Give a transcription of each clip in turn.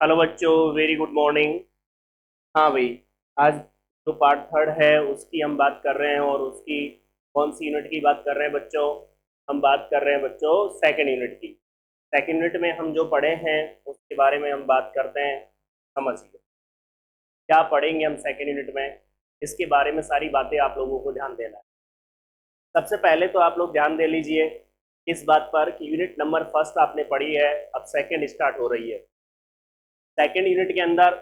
Hello बच्चों, very good morning. हाँ भाई, आज जो पार्ट थर्ड है उसकी हम बात कर रहे हैं और उसकी कौन सी यूनिट की बात कर रहे हैं बच्चों? हम बात कर रहे हैं बच्चों सेकंड यूनिट की। सेकंड यूनिट में हम जो पढ़े हैं उसके बारे में हम बात करते हैं। समझिए क्या पढ़ेंगे हम सेकंड यूनिट में, इसके बारे में सारी बातें आप लोगों को ध्यान देना है। सबसे पहले तो आप लोग ध्यान दे लीजिए इस बात पर कि यूनिट नंबर फर्स्ट आपने पढ़ी है, अब सेकंड स्टार्ट हो रही है। सेकेंड यूनिट के अंदर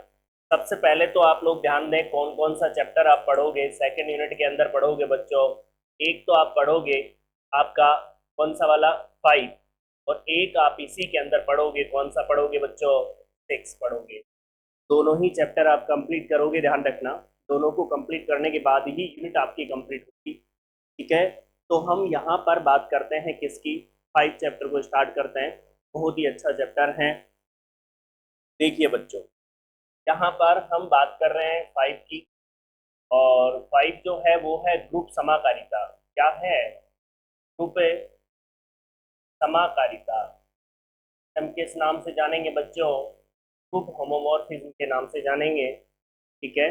सबसे पहले तो आप लोग ध्यान दें कौन कौन सा चैप्टर आप पढ़ोगे सेकेंड यूनिट के अंदर पढ़ोगे बच्चों। एक तो आप पढ़ोगे आपका कौन सा वाला, 5। और एक आप इसी के अंदर पढ़ोगे, कौन सा पढ़ोगे बच्चों, 6 पढ़ोगे। दोनों ही चैप्टर आप कंप्लीट करोगे, ध्यान रखना। दोनों को कंप्लीट करने के बाद ही यूनिट आपकी कंप्लीट होगी। ठीक है, तो हम यहाँ पर बात करते हैं किसकी, 5 चैप्टर को स्टार्ट करते हैं। बहुत ही अच्छा चैप्टर है। देखिए बच्चों, यहाँ पर हम बात कर रहे हैं 5 की। और 5 जो है वो है ग्रुप समाकारिता। क्या है? ग्रुप समाकारिता। हम किस नाम से जानेंगे बच्चों? ग्रुप होमोमॉर्फिज्म के नाम से जानेंगे। ठीक है,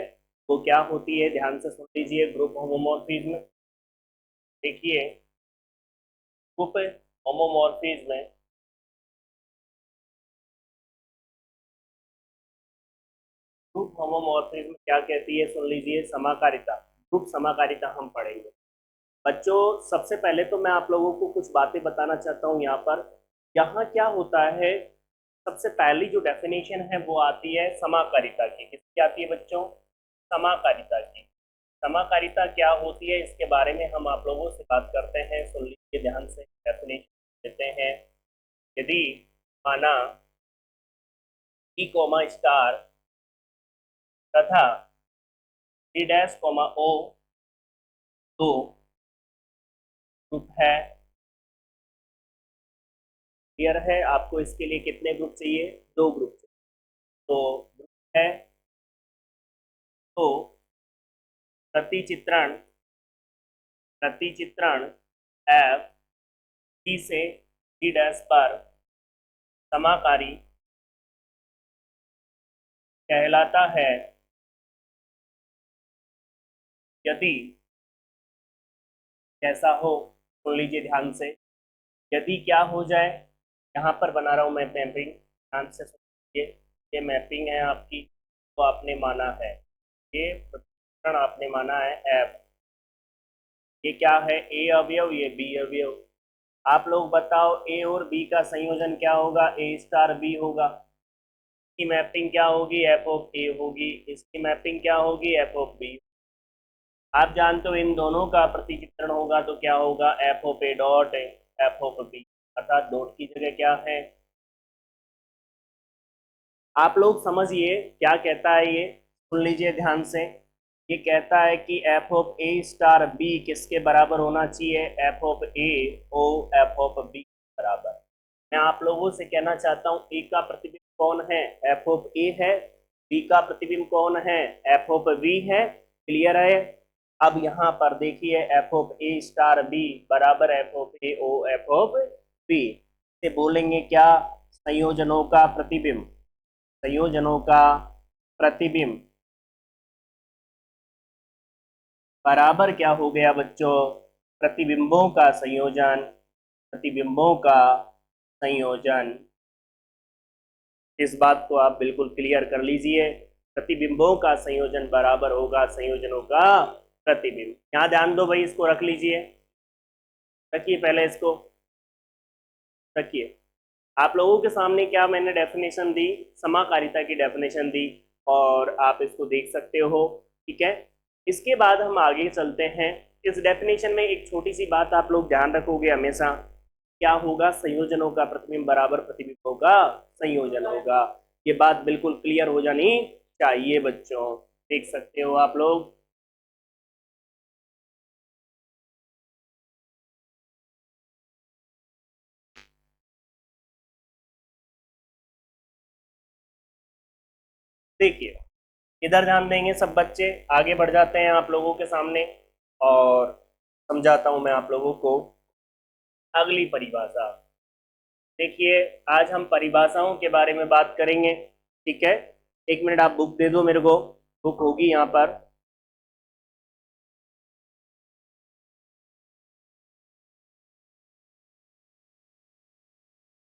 वो क्या होती है ध्यान से सुन लीजिए। ग्रुप होमोमॉर्फिज्म, देखिए ग्रुप होमोमॉर्फिज्म, ग्रुप होमोमॉर्फिज्म क्या कहती है सुन लीजिए, समाकारिता। ग्रुप समाकारिता हम पढ़ेंगे बच्चों। सबसे पहले तो मैं आप लोगों को कुछ बातें बताना चाहता हूँ यहाँ पर। यहाँ क्या होता है, सबसे पहली जो डेफिनेशन है वो आती है समाकारिता की। किसकी आती है बच्चों? समाकारिता की। समाकारिता क्या होती है इसके बारे में हम आप लोगों से बात करते हैं, सुन लीजिए ध्यान से। डेफिनेशन देते हैं। यदि माना ई कोमा स्टार तथा डी डैश कोमा ओ दो ग्रुप है। क्लियर है? आपको इसके लिए कितने ग्रुप चाहिए? 2 ग्रुप चाहिए। तो ग्रुप है तो प्रतिचित्रण, प्रतिचित्रण एफ डी से डी डैश पर समाकारी कहलाता है यदि, कैसा हो, सुन लीजिए ध्यान से। यदि क्या हो जाए, यहाँ पर बना रहा हूँ मैं मैपिंग, ध्यान से सुनिए। ये मैपिंग है आपकी, तो आपने माना है, ये प्रतिचित्रण आपने माना है एफ। ये क्या है? ए अवयव, ये बी अवयव। आप लोग बताओ ए और बी का संयोजन क्या होगा? ए स्टार बी होगा। इसकी मैपिंग क्या होगी? एफ ऑफ ए होगी। इसकी मैपिंग क्या होगी? F of b. आप जानते हो इन दोनों का प्रतिचित्रण होगा तो क्या होगा? F of a dot f of b. अर्थात डॉट की जगह क्या है? आप लोग समझिए क्या कहता है ये, सुन लीजिए ध्यान से। ये कहता है कि f of A star b किसके बराबर होना चाहिए? F of A O F of b बराबर। मैं आप लोगों से कहना चाहता हूँ ए का प्रतिबिंब कौन है? एफ ऑफ ए है। बी का प्रतिबिंब कौन है? एफ ऑफ बी है। क्लियर है? अब यहाँ पर देखिए F of A star B बराबर F of A O F of B से बोलेंगे क्या? संयोजनों का प्रतिबिंब। संयोजनों का प्रतिबिंब बराबर क्या हो गया बच्चों? प्रतिबिंबों का संयोजन। प्रतिबिंबों का संयोजन। इस बात को आप बिल्कुल क्लियर कर लीजिए। प्रतिबिंबों का संयोजन बराबर होगा संयोजनों का प्रतिबिंब। यहाँ ध्यान दो भाई, इसको रख लीजिए। रखिए पहले इसको, रखिए। आप लोगों के सामने क्या मैंने डेफिनेशन दी, समाकारिता की डेफिनेशन दी, और आप इसको देख सकते हो। ठीक है, इसके बाद हम आगे चलते हैं। इस डेफिनेशन में एक छोटी सी बात आप लोग ध्यान रखोगे हमेशा, क्या होगा? संयोजनों का प्रतिबिंब बराबर प्रतिबिंबों का संयोजन होगा। ये बात बिल्कुल क्लियर हो जानी चाहिए बच्चों। देख सकते हो आप लोग। देखिए, इधर ध्यान देंगे सब बच्चे। आगे बढ़ जाते हैं आप लोगों के सामने और समझाता हूं मैं आप लोगों को अगली परिभाषा। देखिए, आज हम परिभाषाओं के बारे में बात करेंगे। ठीक है, एक मिनट आप बुक दे दो मेरे को, बुक होगी यहाँ पर।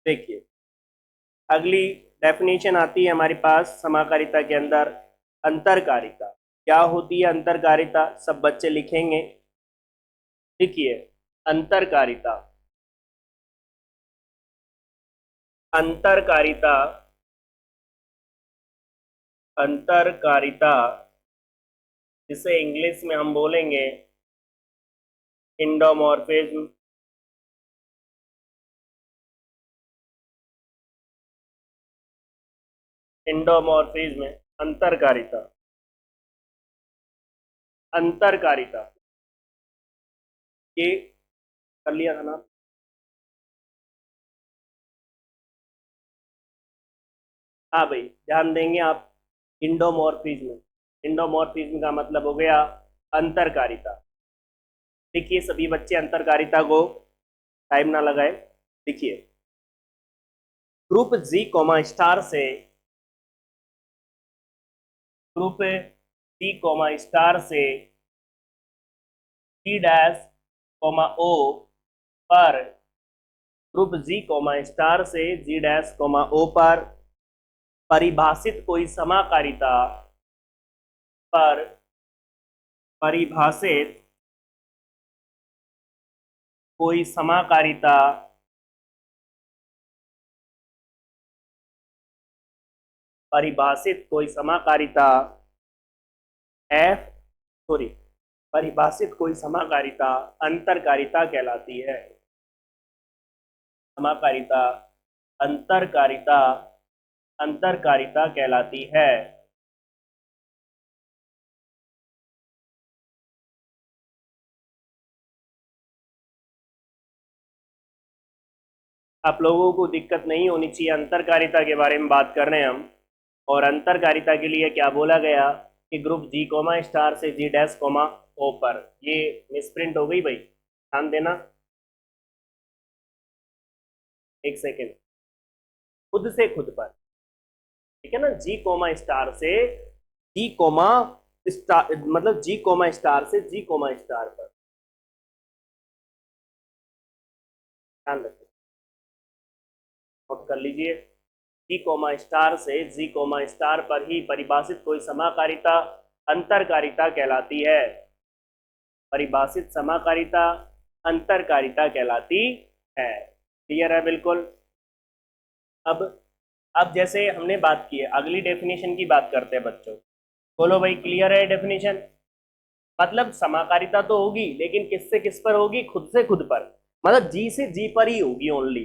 देखिए अगली डेफिनेशन आती है हमारे पास समाकारिता के अंदर, अंतरकारिता। क्या होती है अंतरकारिता, सब बच्चे लिखेंगे। देखिए अंतरकारिता, अंतरकारिता, अंतरकारिता जिसे इंग्लिश में हम बोलेंगे इंडोमॉर्फिज्म, इंडोमॉर्फिज्म, अंतरकारिता, अंतरकारिता, ये कर लिया था ना। हाँ भाई ध्यान देंगे आप, इंडोमॉर्फिज्म, इंडोमॉर्फिज्म का मतलब हो गया अंतरकारिता। देखिए सभी बच्चे अंतरकारिता को, टाइम ना लगाए। देखिए ग्रुप जी कॉमा स्टार से, ग्रुप जी कॉमा स्टार से सी डैश कॉमा ओ पर, ग्रुप जी कॉमा स्टार से जी डैश कॉमा ओ पर परिभाषित कोई समाकारिता, पर परिभाषित कोई समाकारिता, परिभाषित कोई समाकारिता एफ, सॉरी, परिभाषित कोई समाकारिता अंतरकारिता कहलाती है। समाकारिता, अंतरकारिता, अंतरकारिता कहलाती है। आप लोगों को दिक्कत नहीं होनी चाहिए, अंतरकारिता के बारे में बात कर रहे हैं हम। और अंतरकारिता के लिए क्या बोला गया कि ग्रुप जी कोमा स्टार से जी डैश कोमा ओ पर, ये मिसप्रिंट हो गई भाई, ध्यान देना। एक सेकेंड, खुद से खुद पर, ठीक है ना, जी कोमा स्टार से जी कोमा स्टार, मतलब जी कोमा स्टार से जी कोमा स्टार पर, ध्यान रखिए, नोट कर लीजिए। जी कोमा स्टार से जी कोमा स्टार पर ही परिभाषित कोई समाकारिता अंतरकारिता कहलाती है। परिभाषित समाकारिता अंतरकारिता कहलाती है। क्लियर है बिल्कुल। अब अब जैसे हमने बात की है, अगली डेफिनेशन की बात करते हैं बच्चों। बोलो भाई क्लियर है डेफिनेशन। मतलब समाकारिता तो होगी लेकिन किससे किस पर होगी, खुद से खुद पर, मतलब जी से जी पर ही होगी ओनली।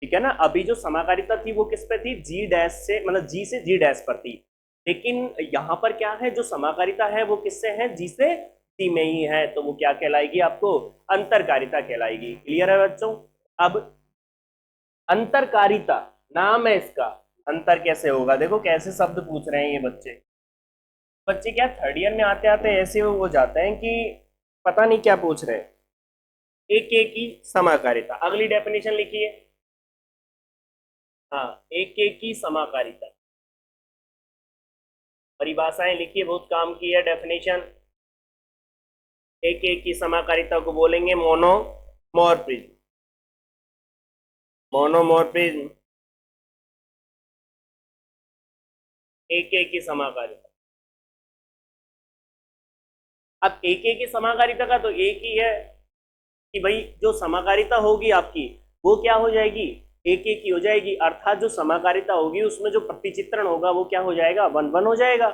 ठीक है ना, अभी जो समाकारिता थी वो किस पे थी, जी डैश से, मतलब जी से जी डैश पर थी। लेकिन यहाँ पर क्या है, जो समाकारिता है वो किससे है, जी से जी में ही है, तो वो क्या कहलाएगी आपको, अंतरकारिता कहलाएगी। क्लियर है बच्चों। अब अंतरकारिता नाम है इसका, अंतर कैसे होगा, देखो कैसे शब्द पूछ रहे हैं ये बच्चे। बच्चे क्या थर्ड ईयर में आते आते ऐसे हो जाते हैं कि पता नहीं क्या पूछ रहे हैं। एक एक की समाकारिता, अगली डेफिनेशन लिखिए। हाँ, एक एक की समाकारिता, परिभाषाएं लिखिए, बहुत काम की है डेफिनेशन। एक एक की समाकारिता को बोलेंगे मोनोमॉर्फिज्म, मोनोमॉर्फिज्म, एक एक की समाकारिता। अब एक एक की समाकारिता का तो एक ही है कि भाई जो समाकारिता होगी आपकी वो क्या हो जाएगी, एक एक ही हो जाएगी, अर्थात जो समाकारिता होगी उसमें जो प्रतिचित्रण होगा वो क्या हो जाएगा, वन वन हो जाएगा।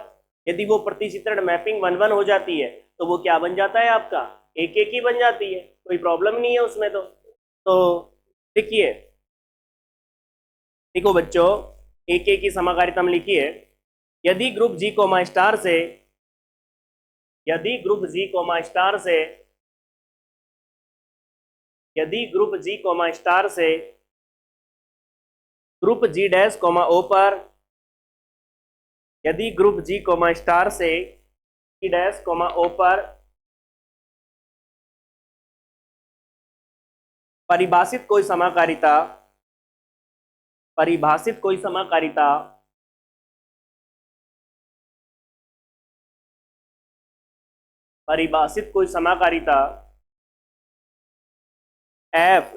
यदि वो प्रतिचित्रण मैपिंग वन वन हो जाती है तो वो क्या बन जाता है आपका, एक एक ही बन जाती है, कोई प्रॉब्लम नहीं है उसमें तो देखिए, देखो बच्चों, एक एक की समाकारिता में लिखिए, यदि ग्रुप जी कोमा स्टार से, यदि ग्रुप जी कोमा स्टार से, यदि ग्रुप जी कोमा स्टार से ग्रुप जी डैश कोमा ओ पर, यदि ग्रुप जी कोमा स्टार से जी डैश कोमा ओ पर परिभाषित कोई समाकारिता, परिभाषित कोई समाकारिता परिभाषित कोई समाकारिता एफ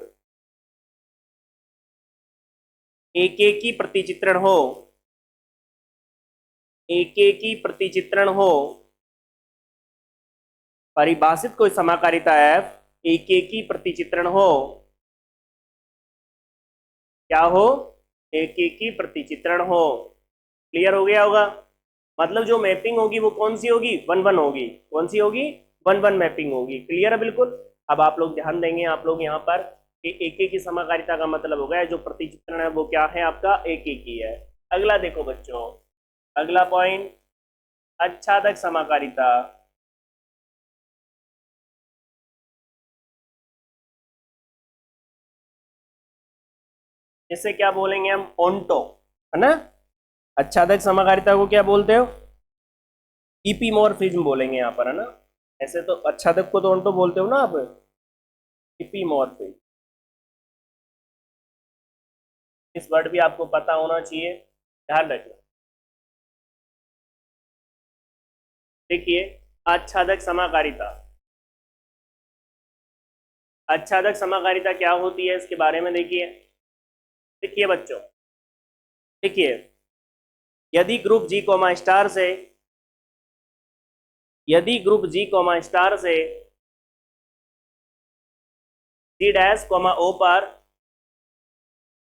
एकेकी प्रतिचित्रण हो, एकेकी प्रतिचित्रण हो, परिभाषित कोई समाकारिता एफ एकेकी प्रतिचित्रण हो, क्या हो, एकेकी प्रतिचित्रण हो। क्लियर हो गया होगा? मतलब जो मैपिंग होगी वो कौन सी होगी, वन वन होगी। कौन सी होगी, वन वन मैपिंग होगी। क्लियर है बिल्कुल? अब आप लोग ध्यान देंगे, आप लोग यहाँ पर एकेकी समाकारिता का मतलब हो गया जो प्रतिचित्रण है वो क्या है आपका, एकेकी है। अगला देखो बच्चों, अगला पॉइंट, आच्छादक समाकारिता। इसे क्या बोलेंगे हम, ओंटो, है ना। आच्छादक समाकारिता को क्या बोलते हो, इपीमॉर्फिज्म बोलेंगे यहाँ पर, है ना। ऐसे तो आच्छादक को तो ओंटो बोलते हो ना आप, इपीमॉर्फिज्म। इस वर्ड भी आपको पता होना चाहिए, ध्यान रखना। देखिए, आच्छादक समाकारिता, आच्छादक समाकारिता क्या होती है इसके बारे में देखिए। देखिए बच्चों, देखिए, यदि ग्रुप जी कोमा स्टार से, यदि ग्रुप जी कोमा स्टार से सी डैश कोमा ओ पर,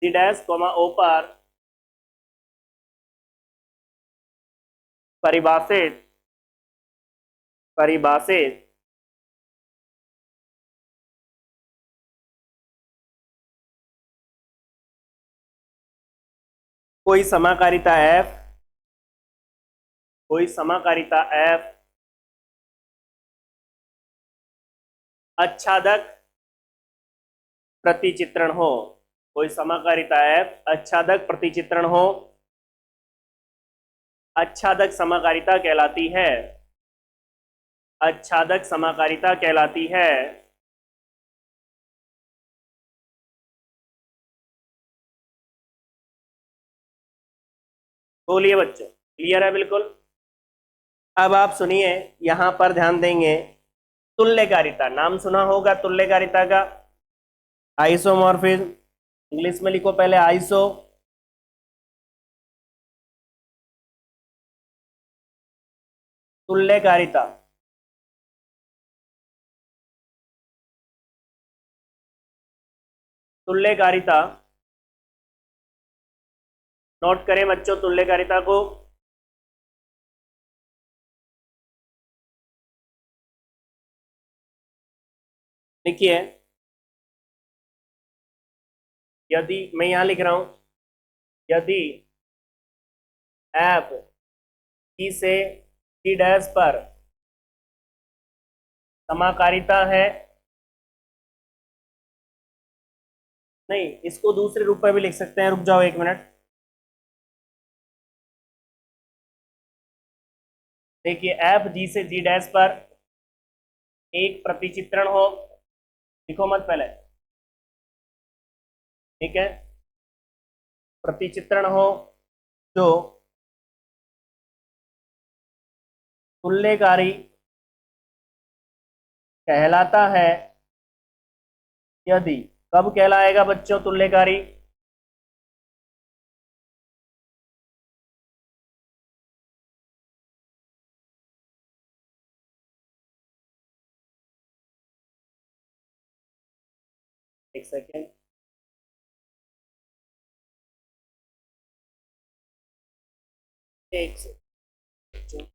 सी डैश कोमा ओ पर परिभाषित, परिभाषित कोई समाकारिता एफ, कोई समाकारिता एफ आच्छादक प्रतिचित्रण हो, कोई समाकारिता एफ आच्छादक प्रतिचित्रण हो, आच्छादक समाकारिता कहलाती है, आच्छादक समाकारिता कहलाती है। बोलिए बच्चों, क्लियर है बिल्कुल? अब आप सुनिए, यहां पर ध्यान देंगे, तुल्यकारिता, नाम सुना होगा तुल्यकारिता का, आइसोमॉर्फिज्म, इंग्लिश में लिखो पहले आइसो, तुल्यकारिता। तुल्यकारिता, नोट करें बच्चों तुल्यकारिता को। देखिए, यदि मैं यहां लिख रहा हूं, यदि एफ ई से सी डैश पर समाकारिता है, नहीं इसको दूसरे रूप में भी लिख सकते हैं, रुक जाओ एक मिनट। देखिए, एफ जी से जी डैश पर एक प्रतिचित्रण हो, लिखो मत पहले, ठीक है, प्रतिचित्रण हो जो तुल्यकारी कहलाता है, यदि, कब कहलाएगा बच्चों तुल्यकारी, एक सेकेंड, एक सेकेंड।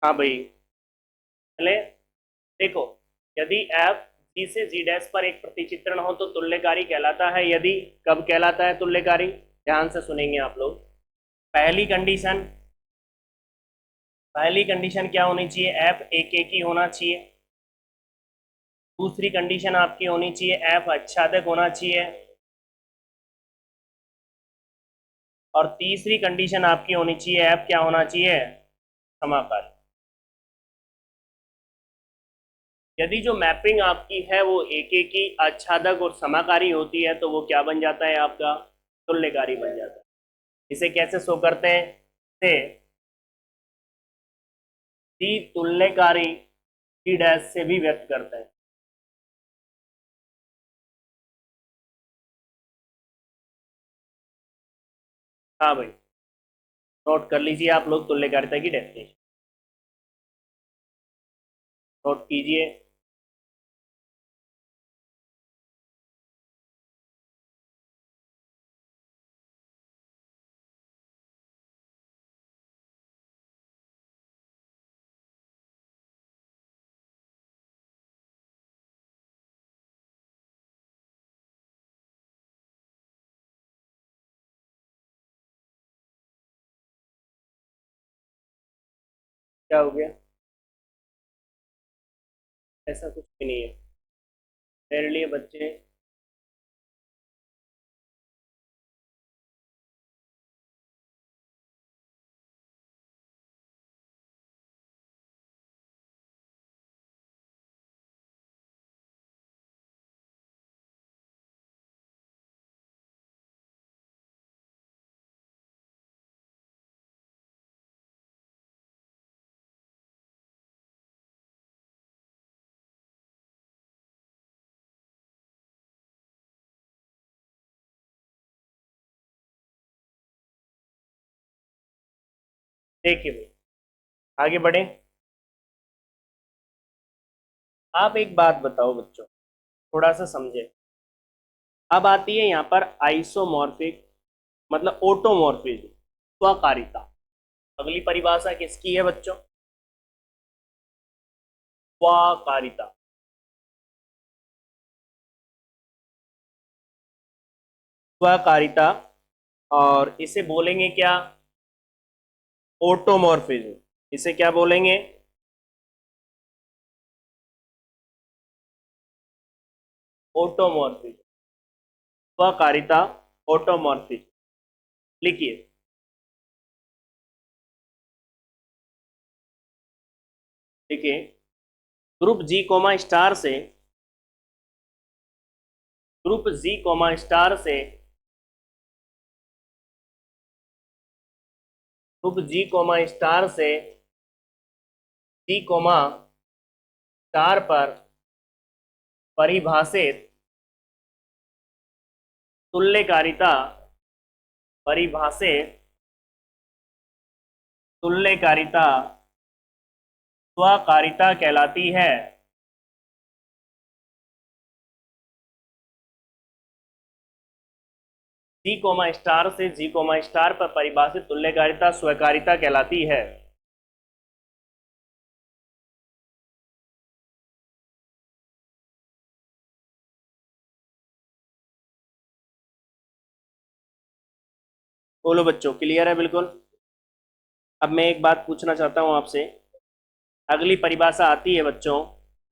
हाँ भाई, पहले देखो, यदि एफ जी से जी डैश पर एक प्रतिचित्रण हो तो तुल्यकारी कहलाता है। यदि कब कहलाता है तुल्यकारी, ध्यान से सुनेंगे आप लोग। पहली कंडीशन, पहली कंडीशन क्या होनी चाहिए, एफ एक ही होना चाहिए। दूसरी कंडीशन आपकी होनी चाहिए एफ आच्छादक होना चाहिए। और तीसरी कंडीशन आपकी होनी चाहिए एफ क्या होना चाहिए, समाकारी। यदि जो मैपिंग आपकी है वो एक ही आच्छादक और समाकारी होती है तो वो क्या बन जाता है, आपका तुल्यकारी बन जाता है। इसे कैसे शो करते हैं, से सी तुल्यकारी सी डैश से भी व्यक्त करते हैं। हाँ भाई, नोट कर लीजिए आप लोग तुल्यकारिता की डेफिनेशन, नोट कीजिए। क्या हो गया, ऐसा कुछ भी नहीं है मेरे लिए बच्चे। देखिए भाई, आगे बढ़े। आप एक बात बताओ बच्चों, थोड़ा सा समझे। अब आती है यहाँ पर आइसोमॉर्फिक मतलब ओटोमॉर्फिज्म, स्वकारिता। अगली परिभाषा किसकी है बच्चों, स्वकारिता। स्वकारिता, और इसे बोलेंगे क्या, ओटोमॉर्फिज्म। इसे क्या बोलेंगे, ओटोमॉर्फिज्म। स्वकारिता, ऑटोमॉर्फिज्म। लिखिए, देखिए, ग्रुप जी कोमा स्टार से, ग्रुप जी कोमा स्टार से, ग्रुप जी कोमा स्टार से जी कोमा स्टार पर परिभाषित तुल्यकारिता, परिभाषित तुल्यकारिता स्वकारिता कहलाती है। जी कोमा स्टार से जी कोमा स्टार पर परिभाषित तुल्यकारिता स्वकारिता कहलाती है। बोलो बच्चों, क्लियर है बिल्कुल। अब मैं एक बात पूछना चाहता हूं आपसे। अगली परिभाषा आती है बच्चों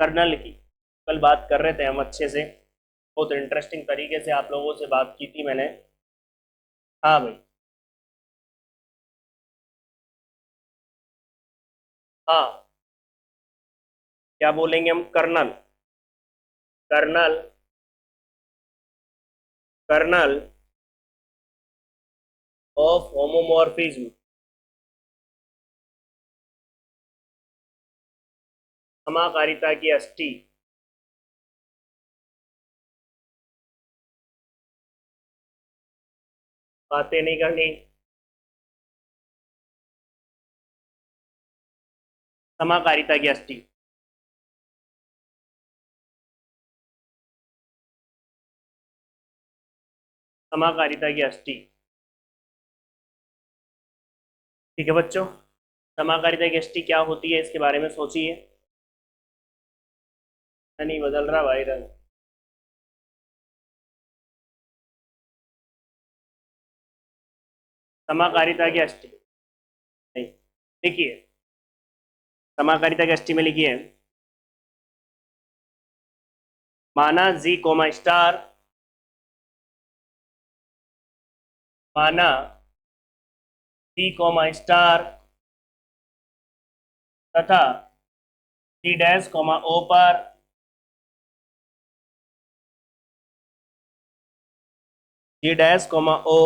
कर्नल की। कल बात कर रहे थे हम अच्छे से, बहुत इंटरेस्टिंग तरीके से आप लोगों से बात की थी मैंने। हाँ भाई, हाँ, क्या बोलेंगे हम, kernel, kernel, kernel of homomorphism. समाकारिता की अष्टी। बातें नहीं करनी, समाकारिता की अष्टी। समाकारिता की अष्टी। ठीक है बच्चों, समाकारिता की अष्टी क्या होती है इसके बारे में सोचिए। नहीं बदल रहा भाई रंग। समाकारिता की अष्टी नहीं, देखिए समाकारिता की अष्टी में लिखिए, माना जी कोमा स्टार, माना जी कोमा स्टार तथा जी डैश कोमा ओ पर जी डैश कोमा ओ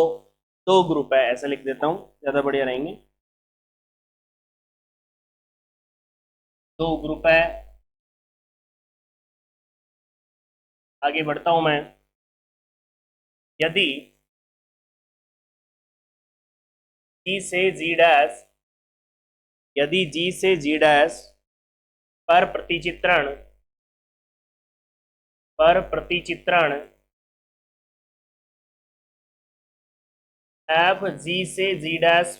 दो ग्रुप है, ऐसा लिख देता हूं, ज्यादा बढ़िया रहेंगे। दो ग्रुप है, आगे बढ़ता हूं मैं। यदि जी से जी डैश, यदि जी से जी डैश पर प्रतिचित्रण, पर प्रतिचित्रण एफ जी से जी डैश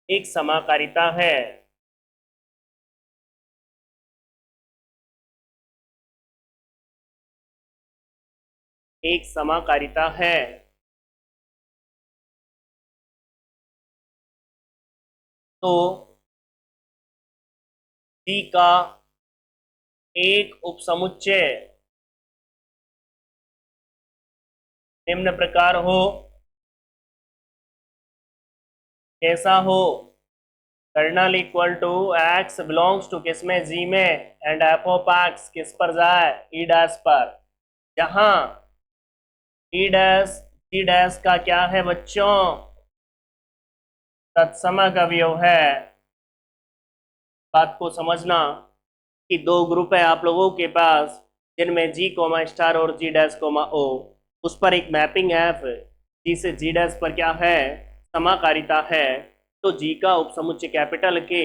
एक समाकारिता है, एक समाकारिता है, तो जी का एक उपसमुच्चय निम्न प्रकार हो, कैसा हो, kernel equal to x belongs to किस में, जी में, एंड एफ ऑफ एक्स किस पर जाए, ई डैश पर, जहां ई डैश जी डैश का क्या है बच्चों, तत्समक अवयव है। बात को समझना कि दो ग्रुप है आप लोगों के पास, जिनमें जी कोमा स्टार और जी डैश कोमा ओ, उस पर एक मैपिंग एफ जी से जी डैश पर क्या है, समाकारिता है। तो जी का उपसमुच्चय कैपिटल के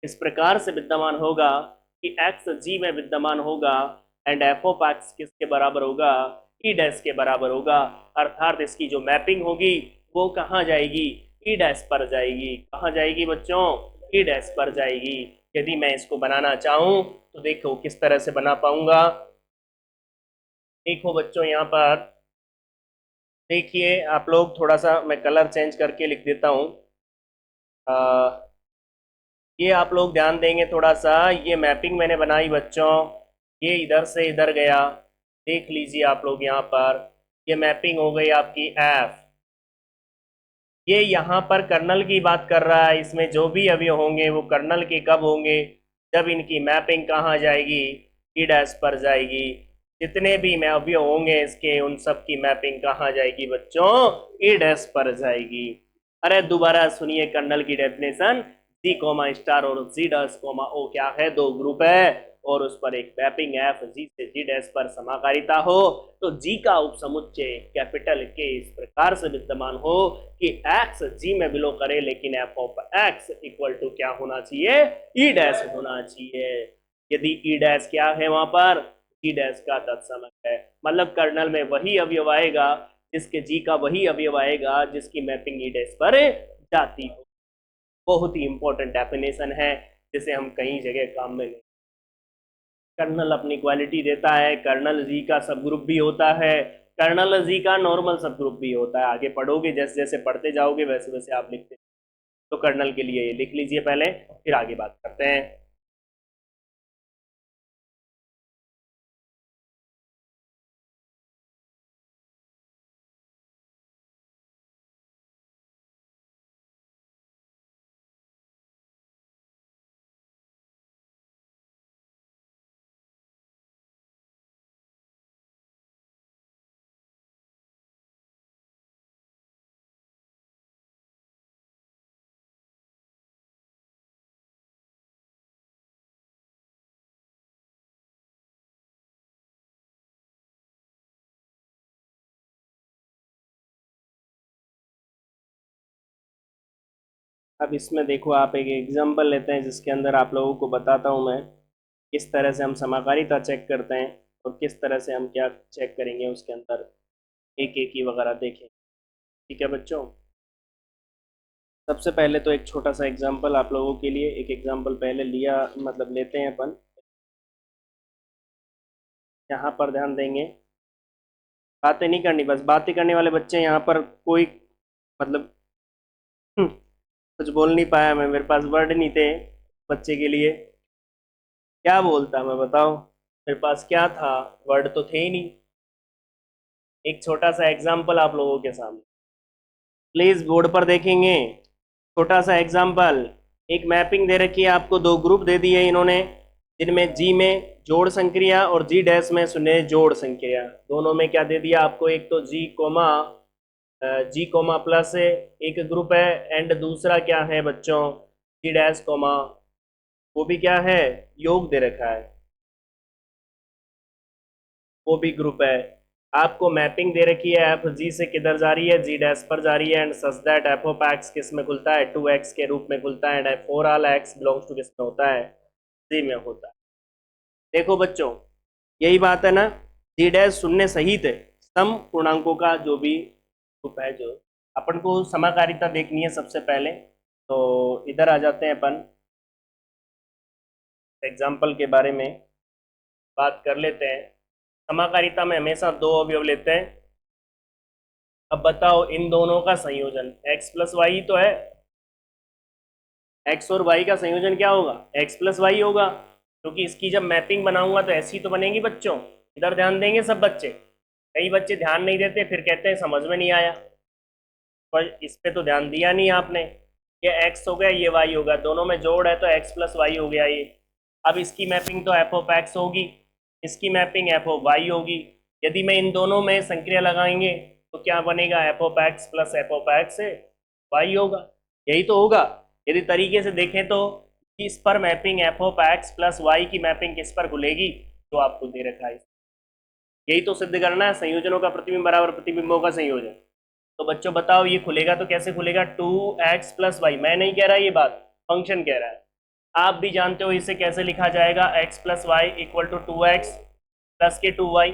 इस प्रकार से विद्यमान होगा कि एक्स जी में विद्यमान होगा एंड एफ ऑफ एक्स किसके बराबर होगा, ई डैश के बराबर होगा। अर्थात इसकी जो मैपिंग होगी वो कहाँ जाएगी, ई डैश पर जाएगी। कहाँ जाएगी बच्चों, ई डैश पर जाएगी। यदि मैं इसको बनाना चाहूं तो देखो किस तरह से बना पाऊंगा। देखो बच्चों यहाँ पर देखिए आप लोग, थोड़ा सा मैं कलर चेंज करके लिख देता हूँ। ये आप लोग ध्यान देंगे थोड़ा सा, ये मैपिंग मैंने बनाई बच्चों, ये इधर से इधर गया, देख लीजिए आप लोग यहाँ पर, ये मैपिंग हो गई आपकी एफ। ये यहाँ पर कर्नल की बात कर रहा है, इसमें जो भी अवयव होंगे वो कर्नल के कब होंगे, जब इनकी मैपिंग कहाँ जाएगी, ई डैश पर जाएगी। जितने भी मैं अवयव होंगे इसके, उन सब की मैपिंग कहाँ जाएगी बच्चों, ई डैश पर जाएगी। अरे दोबारा सुनिए कर्नल की डेफिनेशन, जी कोमा स्टार और जी डैश कोमा ओ क्या है, दो ग्रुप है और उस पर एक मैपिंग एफ जी से जी डैश पर समाकारिता हो, तो जी का उपसमुच्चय कैपिटल के इस प्रकार से विद्यमान हो कि एक्स जी में बिलो करे, लेकिन f of x equal to क्या होना चाहिए, ई डैश होना चाहिए। यदि ई डैश क्या है वहां पर, ई डैश का तत्समक है, मतलब कर्नल में वही अवयव आएगा, जिसके जी का वही अवयव आएगा जिसकी मैपिंग ई डैश पर जाती हो। बहुत ही इंपॉर्टेंट डेफिनेशन है, जिसे हम कई जगह काम में, कर्नल अपनी क्वालिटी देता है, कर्नल जी का सब ग्रुप भी होता है, कर्नल जी का नॉर्मल सब ग्रुप भी होता है। आगे पढ़ोगे, जैसे जैसे पढ़ते जाओगे वैसे वैसे आप लिखते, तो कर्नल के लिए ये लिख लीजिए पहले, फिर आगे बात करते हैं। अब इसमें देखो, आप एक एग्जांपल लेते हैं जिसके अंदर आप लोगों को बताता हूं मैं किस तरह से हम समाकारिता चेक करते हैं और किस तरह से हम क्या चेक करेंगे उसके अंदर, एक एक ही वगैरह देखें। ठीक है बच्चों, सबसे पहले तो एक छोटा सा एग्जांपल आप लोगों के लिए, एक एग्जांपल पहले लिया, मतलब लेते हैं अपन। यहाँ पर ध्यान देंगे, बातें नहीं करनी, बस बातें करने वाले बच्चे यहाँ पर कोई मतलब कुछ बोल नहीं पाया मैं, मेरे पास वर्ड नहीं थे बच्चे के लिए, क्या बोलता मैं बताओ, मेरे पास क्या था, वर्ड तो थे ही नहीं। एक छोटा सा एग्जाम्पल आप लोगों के सामने, प्लीज बोर्ड पर देखेंगे, छोटा सा एग्जाम्पल। एक मैपिंग दे रखी है आपको, दो ग्रुप दे दिए इन्होंने, जिनमें जी में जोड़ संक्रिया और जी डैश में शून्य जोड़ संक्रिया, दोनों में क्या दे दिया आपको, एक तो जी कोमा प्लस एक ग्रुप है, एंड दूसरा क्या है बच्चों, जी डैश कोमा, वो भी क्या है, योग दे रखा है, वो भी ग्रुप है। आपको मैपिंग दे रखी है, एफ जी से किधर जा रही है, जी डैश पर जा रही है, and such that F of x किस में खुलता है, 2x के रूप में खुलता है, and f for all x belongs to किस में होता है, जी में होता है। देखो बच्चों, यही बात है ना, जी डैश शून्य सहित सम पूर्णांकों का जो भी ग्रुप है, जो अपन को समाकारिता देखनी है सबसे पहले, तो इधर आ जाते हैं अपन, एग्जाम्पल के बारे में बात कर लेते हैं। समाकारिता में हमेशा दो अवयव लेते हैं। अब बताओ इन दोनों का संयोजन x प्लस वाई तो है, x और y का संयोजन क्या होगा, x प्लस वाई होगा, क्योंकि इसकी जब मैपिंग बनाऊंगा तो ऐसी तो बनेगी बच्चों। इधर ध्यान देंगे सब बच्चे, कई बच्चे ध्यान नहीं देते फिर कहते हैं समझ में नहीं आया, पर इस पे तो ध्यान दिया नहीं आपने, ये x हो गया ये y होगा, दोनों में जोड़ है तो x प्लस वाई हो गया ये। अब इसकी मैपिंग तो f ऑफ x होगी, इसकी मैपिंग f ऑफ y होगी, यदि मैं इन दोनों में संक्रिया लगाएंगे तो क्या बनेगा, f of x plus f of x y होगा, यही तो होगा। यदि तरीके से देखें तो इस पर mapping f of x plus y की मैपिंग किस पर खुलेगी, जो आपको दे रखा है, यही तो सिद्ध करना है, संयोजनों का प्रतिबिंब बराबर प्रतिबिंबों का संयोजन। तो बच्चों बताओ ये खुलेगा तो कैसे खुलेगा, 2x प्लस वाई, मैं नहीं कह रहा ये बात, फंक्शन कह रहा है, आप भी जानते हो इसे कैसे लिखा जाएगा, x plus y equal to 2x plus के 2y,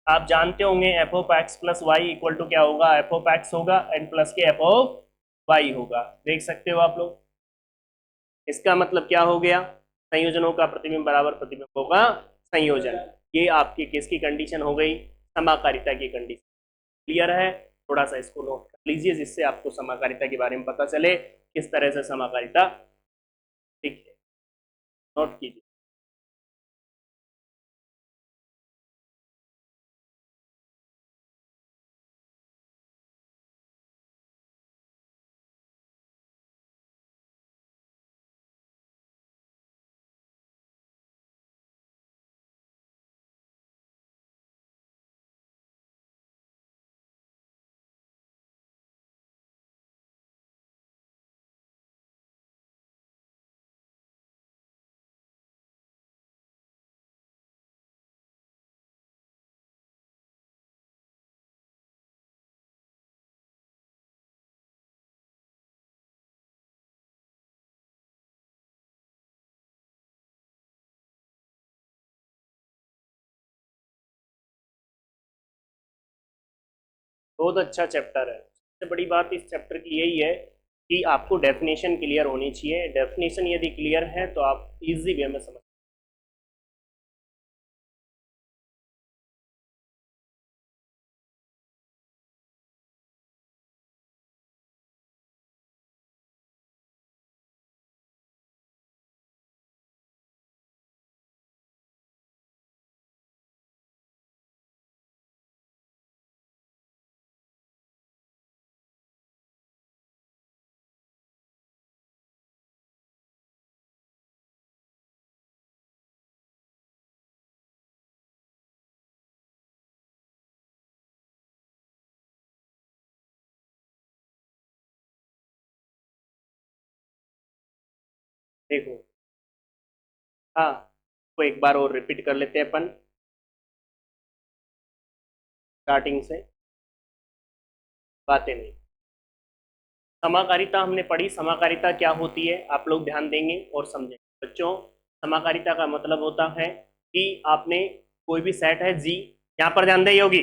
आप जानते होंगे f of x plus y equal to क्या होगा, एफ ऑफ एक्स होगा एंड प्लस के एफ ऑफ वाई होगा, देख सकते हो आप लोग। इसका मतलब क्या हो गया, संयोजनों का प्रतिबिंब बराबर प्रतिबिंबों का संयोजन, ये आपकी किसकी कंडीशन हो गई, समाकारिता की कंडीशन। क्लियर है, थोड़ा सा इसको नोट कर लीजिए जिससे आपको समाकारिता के बारे में पता चले किस तरह से समाकारिता, ठीक है, नोट कीजिए। बहुत अच्छा चैप्टर है, सबसे बड़ी बात इस चैप्टर की यही है कि आपको डेफिनेशन क्लियर होनी चाहिए, डेफिनेशन यदि क्लियर है तो आप इजी वे में समझ। देखो, हाँ, तो एक बार और रिपीट कर लेते हैं अपन स्टार्टिंग से, बातें नहीं। समाकारिता हमने पढ़ी, समाकारिता क्या होती है आप लोग ध्यान देंगे और समझेंगे बच्चों। समाकारिता का मतलब होता है कि आपने कोई भी सेट है जी, यहाँ पर ध्यान दें योगी,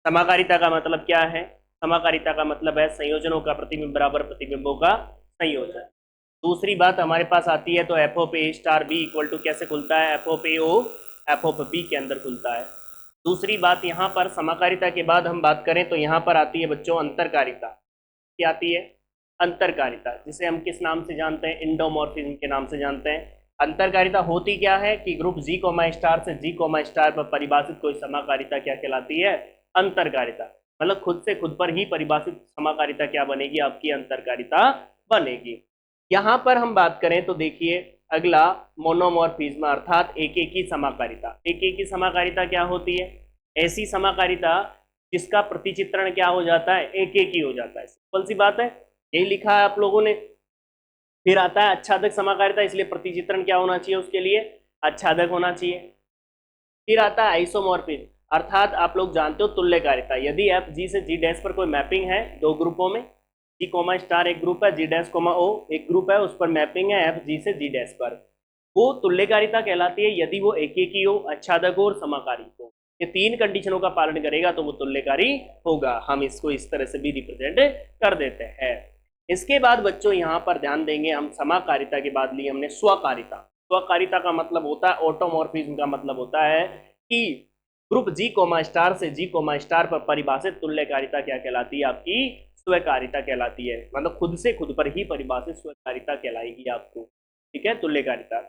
समाकारिता का मतलब क्या है, समाकारिता का मतलब है संयोजनों का प्रतिबिंब बराबर प्रतिबिंबों का संयोजन। दूसरी बात हमारे पास आती है तो एफ ओ पे स्टार बी इक्वल टू कैसे खुलता है, एफ ओ पे ओ एफ ऑफ बी के अंदर खुलता है। दूसरी बात, यहाँ पर समाकारिता के बाद हम बात करें तो यहाँ पर आती है बच्चों अंतरकारिता। क्या आती है? अंतरकारिता, जिसे हम किस नाम से जानते हैं? इंडोमॉर्फिज्म के नाम से जानते हैं। अंतरकारिता होती क्या है कि ग्रुप जी कोमा स्टार से जी कोमा स्टार पर परिभाषित कोई समाकारिता क्या कहलाती है? अंतरकारिता। मतलब खुद से खुद पर ही परिभाषित समाकारिता क्या बनेगी? आपकी अंतरकारिता बनेगी। यहाँ पर हम बात करें तो देखिए अगला मोनोमॉर्फिज्म अर्थात एक एक ही समाकारिता। एक एक ही समाकारिता क्या होती है? ऐसी समाकारिता जिसका प्रतिचित्रण क्या हो जाता है? एक एक ही हो जाता है। सिंपल सी बात है, यही लिखा है आप लोगों ने। फिर आता है आच्छादक समाकारिता, इसलिए प्रतिचित्रण क्या होना चाहिए उसके लिए? आच्छादक होना चाहिए। फिर आता है आइसोमॉर्फिज्म अर्थात आप लोग जानते हो तुल्यकारिता। यदि एफ जी से जी डैश पर कोई मैपिंग है दो ग्रुपों में, जी कोमा स्टार एक ग्रुप है, जी डैश कोमा ओ एक ग्रुप है, उस पर मैपिंग है एफ जी से जी डैश पर, वो तुल्यकारिता कहलाती है यदि वो एक एक ही हो, आच्छादक हो और समाकारी हो। ये तीन कंडीशनों का पालन करेगा तो वो तुल्यकारी होगा। हम इसको इस तरह से भी रिप्रेजेंट कर देते हैं। इसके बाद बच्चों यहाँ पर ध्यान देंगे हम, समाकारिता के बाद ली हमने स्वकारिता। स्वकारिता का मतलब होता है, ऑटोमॉर्फिज्म का मतलब होता है कि ग्रुप जी कोमा स्टार से जी कोमा स्टार पर परिभाषित तुल्यकारिता क्या कहलाती है? आपकी स्वकारिता कहलाती है। मतलब खुद से खुद पर ही परिभाषित स्वकारिता कहलाएगी आपको। ठीक है, तुल्यकारिता।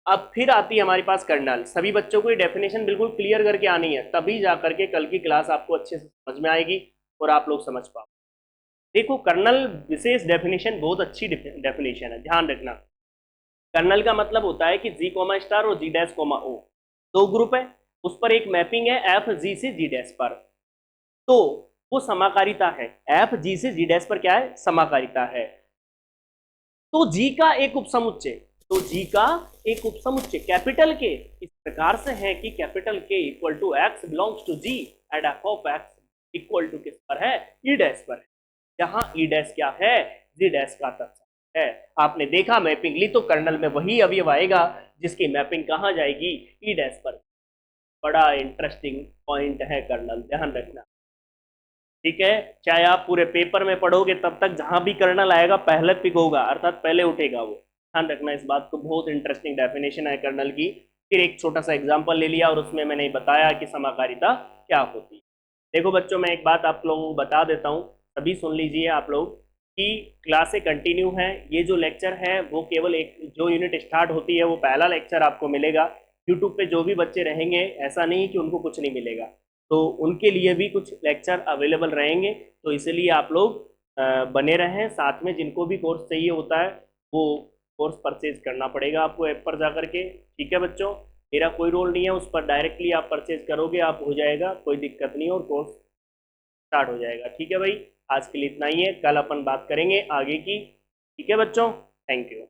अब फिर आती है हमारे पास कर्नल। सभी बच्चों को ये डेफिनेशन बिल्कुल क्लियर करके आनी है, तभी जाकर के कल की क्लास आपको अच्छे से समझ में आएगी और आप लोग समझ पाओ। देखो कर्नल विशेष डेफिनेशन, बहुत अच्छी डेफिनेशन है, ध्यान रखना। कर्नल का मतलब होता है कि जी कोमा स्टार और जी डैश कोमा ओ दो ग्रुप है, उस पर एक मैपिंग है एफ जी से जी डैश पर, तो वो समाकारिता है। एफ जी से जी डैश पर क्या है? समाकारिता है। तो जी का एक उपसमुच्चय, तो जी का एक उपसमुच्चय कैपिटल के इस प्रकार से है कि कैपिटल के equal to x belongs to G and f of x equal to किस पर है? ई डैश पर है। जहां ई डैश क्या है? जी डैश का तत्सम है। आपने देखा मैपिंग ली तो कर्नल में वही अवयव आएगा जिसकी मैपिंग कहां जाएगी? ई डैश पर। बड़ा इंटरेस्टिंग पॉइंट है कर्नल, ध्यान रखना। ठीक है, चाहे आप पूरे पेपर में पढ़ोगे तब तक जहां भी कर्नल आएगा पहले पिक होगा, अर्थात पहले उठेगा वो। ध्यान रखना इस बात को, बहुत इंटरेस्टिंग डेफिनेशन है कर्नल की। फिर एक छोटा सा एग्जांपल ले लिया और उसमें मैंने बताया कि समाकारिता क्या होती है। देखो बच्चों, मैं एक बात आप लोगों को बता देता हूँ, सभी सुन लीजिए आप लोग कि क्लासें कंटिन्यू हैं। ये जो लेक्चर है वो केवल एक, जो यूनिट स्टार्ट होती है वो पहला लेक्चर आपको मिलेगा। यूट्यूब पे जो भी बच्चे रहेंगे ऐसा नहीं कि उनको कुछ नहीं मिलेगा, तो उनके लिए भी कुछ लेक्चर अवेलेबल रहेंगे। तो इसलिए आप लोग बने रहें साथ में। जिनको भी कोर्स चाहिए होता है वो कोर्स परचेज करना पड़ेगा आपको ऐप पर जा करके। ठीक है बच्चों, मेरा कोई रोल नहीं है उस पर, डायरेक्टली आप परचेज करोगे आप, हो जाएगा, कोई दिक्कत नहीं, और कोर्स स्टार्ट हो जाएगा। ठीक है भाई, आज के लिए इतना ही है, कल अपन बात करेंगे आगे की। ठीक है बच्चों, थैंक यू।